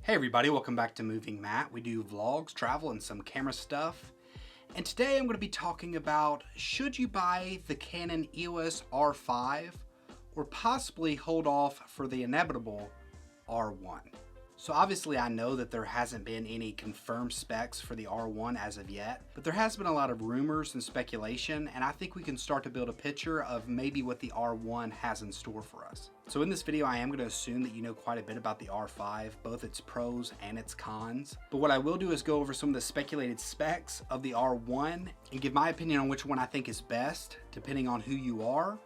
Hey everybody, welcome back to Moving Matt. We do vlogs, travel, and some camera stuff. And today I'm going to be talking about should you buy the Canon EOS R5 or possibly hold off for the inevitable R1. So obviously I know that there hasn't been any confirmed specs for the R1 as of yet, but there has been a lot of rumors and speculation, and I think we can start to build a picture of maybe what the R1 has in store for us. So in this video I am going to assume that you know quite a bit about the R5, both its pros and its cons, but what I will do is go over some of the speculated specs of the R1 and give my opinion on which one I think is best depending on who you are.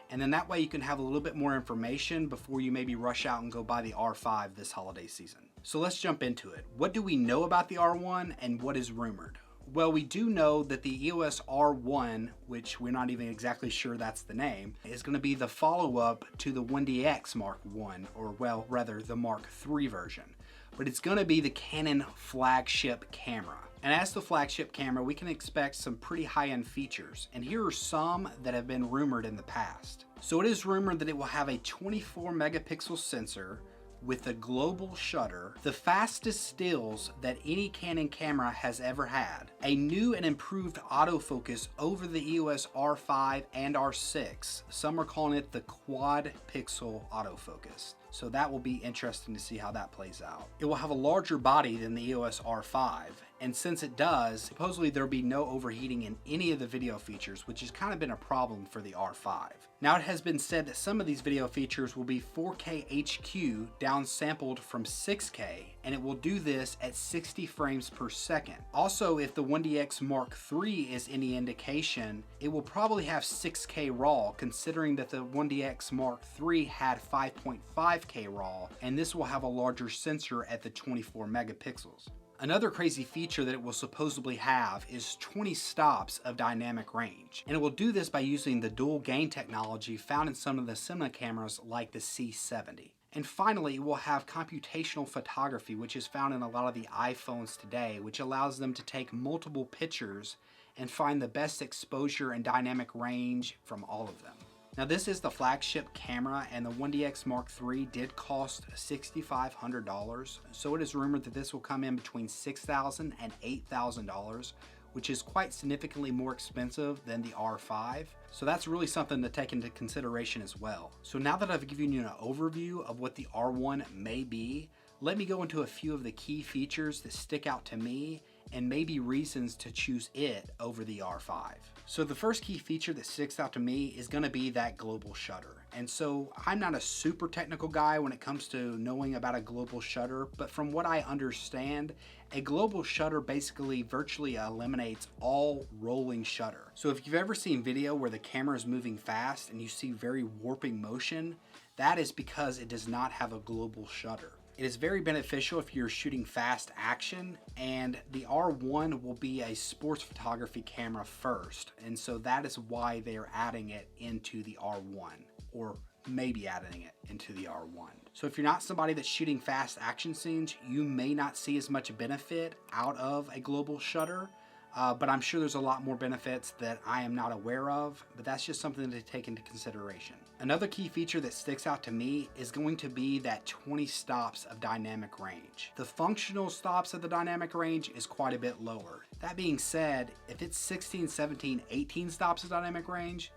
And then that way you can have a little bit more information before you maybe rush out and go buy the R5 this holiday season. So let's jump into it. What do we know about the R1 and what is rumored? Well, we do know that the EOS R1, which we're not even exactly sure that's the name, is going to be the follow-up to the 1DX Mark I, or well, rather the Mark III version. But it's going to be the Canon flagship camera. And as the flagship camera, we can expect some pretty high-end features. And here are some that have been rumored in the past. So it is rumored that it will have a 24 megapixel sensor with a global shutter, the fastest stills that any Canon camera has ever had, a new and improved autofocus over the EOS R5 and R6. Some are calling it the quad pixel autofocus. So that will be interesting to see how that plays out. It will have a larger body than the EOS R5, and since it does, supposedly there'll be no overheating in any of the video features, which has kind of been a problem for the R5. Now it has been said that some of these video features will be 4K HQ downsampled from 6K, and it will do this at 60 frames per second. Also, if the 1DX Mark III is any indication, it will probably have 6K RAW, considering that the 1DX Mark III had 5.5K RAW, and this will have a larger sensor at the 24 megapixels. Another crazy feature that it will supposedly have is 20 stops of dynamic range, and it will do this by using the dual gain technology found in some of the cinema cameras like the C70. And finally, it will have computational photography, which is found in a lot of the iPhones today, which allows them to take multiple pictures and find the best exposure and dynamic range from all of them. Now this is the flagship camera, and the 1DX Mark III did cost $6,500, so it is rumored that this will come in between $6,000 and $8,000, which is quite significantly more expensive than the R5. So that's really something to take into consideration as well. So now that I've given you an overview of what the R1 may be, let me go into a few of the key features that stick out to me and maybe reasons to choose it over the R5. So the first key feature that sticks out to me is going to be that global shutter. And so I'm not a super technical guy when it comes to knowing about a global shutter, but from what I understand, a global shutter basically virtually eliminates all rolling shutter. So if you've ever seen video where the camera is moving fast and you see very warping motion, that is because it does not have a global shutter. It is very beneficial if you're shooting fast action, and the R1 will be a sports photography camera first, and so that is why they are adding it into the R1, or maybe adding it into the R1. So if you're not somebody that's shooting fast action scenes, you may not see as much benefit out of a global shutter, but I'm sure there's a lot more benefits that I am not aware of, but that's just something to take into consideration. Another key feature that sticks out to me is going to be that 20 stops of dynamic range. The functional stops of the dynamic range is quite a bit lower. That being said, if it's 16, 17, 18 stops of dynamic range,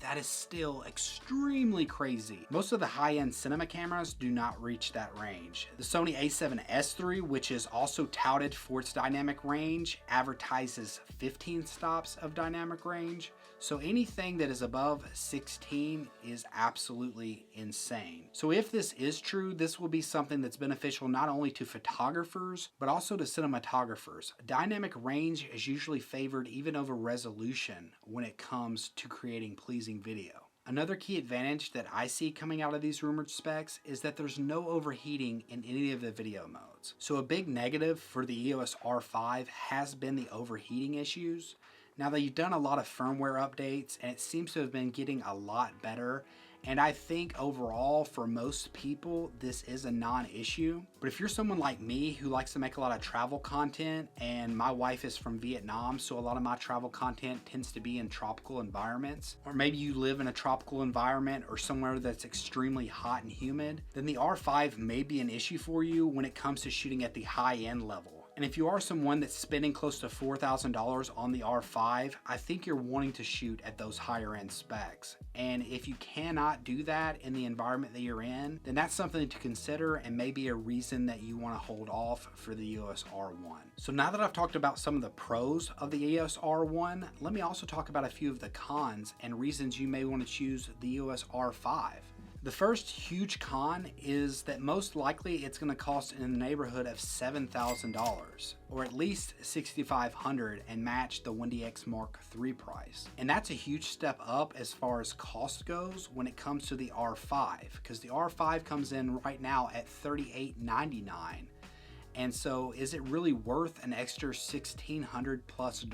that is still extremely crazy. Most of the high-end cinema cameras do not reach that range. The Sony a7S III, which is also touted for its dynamic range, advertises 15 stops of dynamic range. So anything that is above 16 is absolutely insane. So if this is true, this will be something that's beneficial not only to photographers, but also to cinematographers. Dynamic range is usually favored even over resolution when it comes to creating pleasing video. Another key advantage that I see coming out of these rumored specs is that there's no overheating in any of the video modes. So a big negative for the EOS R5 has been the overheating issues. Now they've done a lot of firmware updates, and it seems to have been getting a lot better And I think overall, for most people, this is a non-issue. But if you're someone like me who likes to make a lot of travel content, and my wife is from Vietnam, so a lot of my travel content tends to be in tropical environments, or maybe you live in a tropical environment or somewhere that's extremely hot and humid, then the R5 may be an issue for you when it comes to shooting at the high-end level. And if you are someone that's spending close to $4,000 on the R5, I think you're wanting to shoot at those higher end specs. And if you cannot do that in the environment that you're in, then that's something to consider and maybe a reason that you want to hold off for the EOS R1. So now that I've talked about some of the pros of the EOS R1, let me also talk about a few of the cons and reasons you may want to choose the EOS R5. The first huge con is that most likely it's going to cost in the neighborhood of $7,000 or at least $6,500 and match the 1DX Mark III price. And that's a huge step up as far as cost goes when it comes to the R5, because the R5 comes in right now at $3,899. And so is it really worth an extra $1,600 plus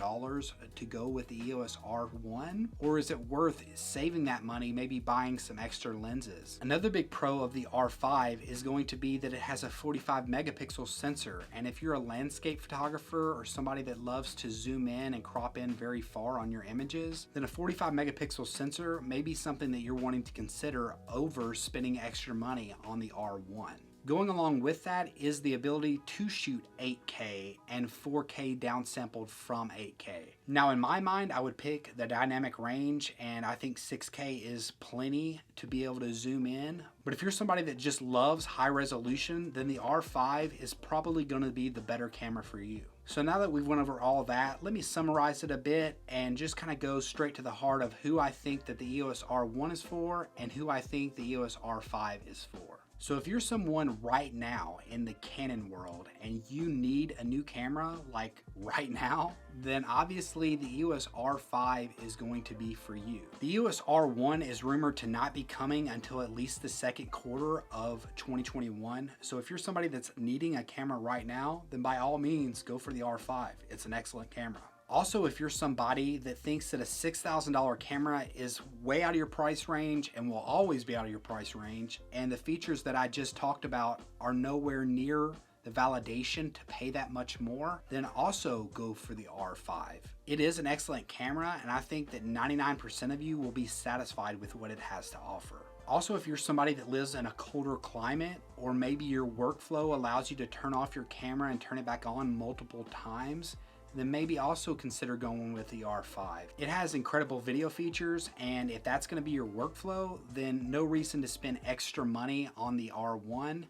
to go with the EOS R1? Or is it worth saving that money, maybe buying some extra lenses? Another big pro of the R5 is going to be that it has a 45 megapixel sensor. And if you're a landscape photographer or somebody that loves to zoom in and crop in very far on your images, then a 45 megapixel sensor may be something that you're wanting to consider over spending extra money on the R1. Going along with that is the ability to shoot 8K and 4K downsampled from 8K. Now in my mind, I would pick the dynamic range, and I think 6K is plenty to be able to zoom in. But if you're somebody that just loves high resolution, then the R5 is probably going to be the better camera for you. So now that we've went over all of that, let me summarize it a bit and just kind of go straight to the heart of who I think that the EOS R1 is for and who I think the EOS R5 is for. So if you're someone right now in the Canon world and you need a new camera like right now, then obviously the EOS R5 is going to be for you. The EOS R1 is rumored to not be coming until at least the second quarter of 2021. So if you're somebody that's needing a camera right now, then by all means go for the R5. It's an excellent camera. Also, if you're somebody that thinks that a $6,000 camera is way out of your price range and will always be out of your price range, and the features that I just talked about are nowhere near the validation to pay that much more, then also go for the R5. It is an excellent camera, and I think that 99% of you will be satisfied with what it has to offer. Also, if you're somebody that lives in a colder climate, or maybe your workflow allows you to turn off your camera and turn it back on multiple times, then maybe also consider going with the R5. It has incredible video features, and if that's going to be your workflow, then no reason to spend extra money on the R1,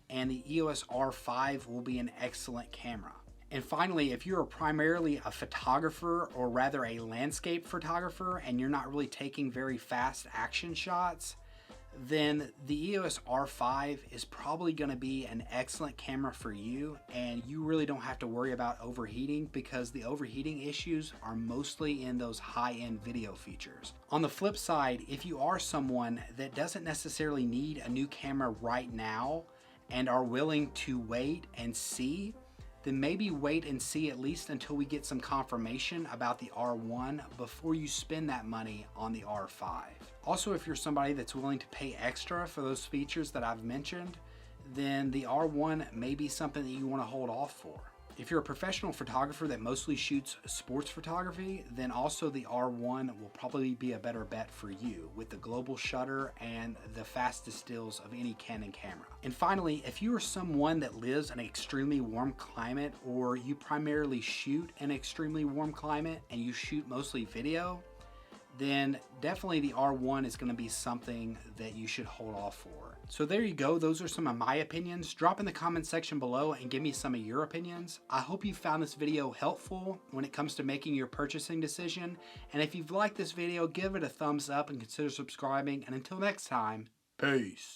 and the EOS R5 will be an excellent camera. And finally, if you're primarily a photographer, or rather a landscape photographer, and you're not really taking very fast action shots, then the EOS R5 is probably going to be an excellent camera for you, and you really don't have to worry about overheating, because the overheating issues are mostly in those high-end video features. On the flip side, if you are someone that doesn't necessarily need a new camera right now and are willing to wait and see, then maybe wait and see at least until we get some confirmation about the R1 before you spend that money on the R5. Also, if you're somebody that's willing to pay extra for those features that I've mentioned, then the R1 may be something that you want to hold off for. If you're a professional photographer that mostly shoots sports photography, then also the R1 will probably be a better bet for you with the global shutter and the fastest stills of any Canon camera. And finally, if you are someone that lives in an extremely warm climate, or you primarily shoot in an extremely warm climate and you shoot mostly video, then definitely the R1 is going to be something that you should hold off for. So there you go. Those are some of my opinions. Drop in the comment section below and give me some of your opinions. I hope you found this video helpful when it comes to making your purchasing decision. And if you've liked this video, give it a thumbs up and consider subscribing. And until next time, peace.